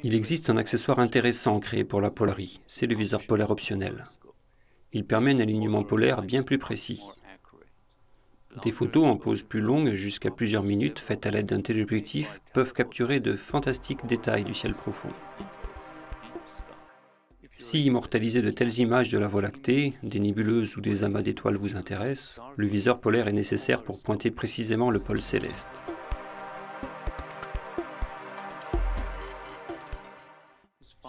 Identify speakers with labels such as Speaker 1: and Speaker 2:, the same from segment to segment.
Speaker 1: Il existe un accessoire intéressant créé pour la Polarie, c'est le viseur polaire optionnel. Il permet un alignement polaire bien plus précis. Des photos en pose plus longue, jusqu'à plusieurs minutes, faites à l'aide d'un téléobjectif, peuvent capturer de fantastiques détails du ciel profond. Si immortaliser de telles images de la Voie lactée, des nébuleuses ou des amas d'étoiles vous intéressent, le viseur polaire est nécessaire pour pointer précisément le pôle céleste.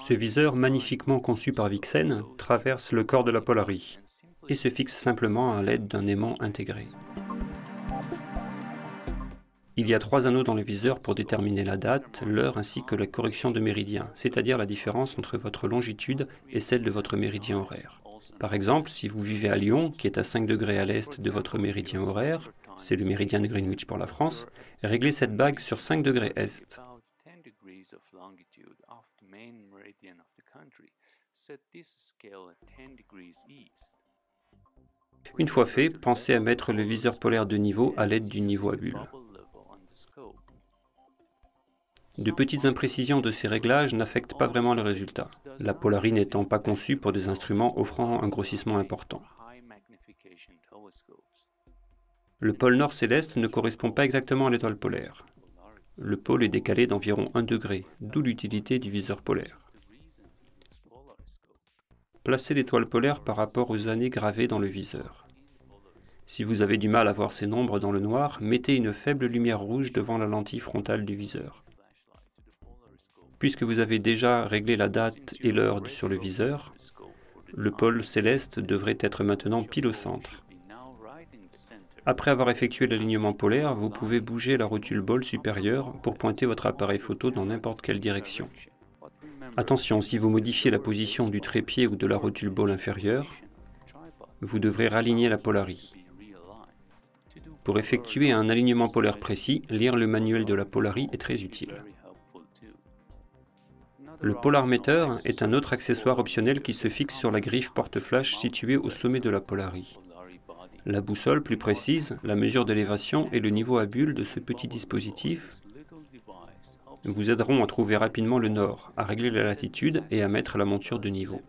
Speaker 1: Ce viseur, magnifiquement conçu par Vixen, traverse le corps de la Polarie et se fixe simplement à l'aide d'un aimant intégré. Il y a 3 anneaux dans le viseur pour déterminer la date, l'heure ainsi que la correction de méridien, c'est-à-dire la différence entre votre longitude et celle de votre méridien horaire. Par exemple, si vous vivez à Lyon, qui est à 5 degrés à l'est de votre méridien horaire, c'est le méridien de Greenwich pour la France, réglez cette bague sur 5 degrés est. Une fois fait, pensez à mettre le viseur polaire de niveau à l'aide du niveau à bulles. De petites imprécisions de ces réglages n'affectent pas vraiment le résultat, la Polarie n'étant pas conçue pour des instruments offrant un grossissement important. Le pôle nord céleste ne correspond pas exactement à l'étoile polaire. Le pôle est décalé d'environ 1 degré, d'où l'utilité du viseur polaire. Placez l'étoile polaire par rapport aux années gravées dans le viseur. Si vous avez du mal à voir ces nombres dans le noir, mettez une faible lumière rouge devant la lentille frontale du viseur. Puisque vous avez déjà réglé la date et l'heure sur le viseur, le pôle céleste devrait être maintenant pile au centre. Après avoir effectué l'alignement polaire, vous pouvez bouger la rotule bol supérieure pour pointer votre appareil photo dans n'importe quelle direction. Attention, si vous modifiez la position du trépied ou de la rotule bol inférieure, vous devrez raligner la Polarie. Pour effectuer un alignement polaire précis, lire le manuel de la Polarie est très utile. Le polarmeter est un autre accessoire optionnel qui se fixe sur la griffe porte-flash située au sommet de la Polarie. La boussole plus précise, la mesure d'élévation et le niveau à bulles de ce petit dispositif vous aideront à trouver rapidement le nord, à régler la latitude et à mettre la monture de niveau.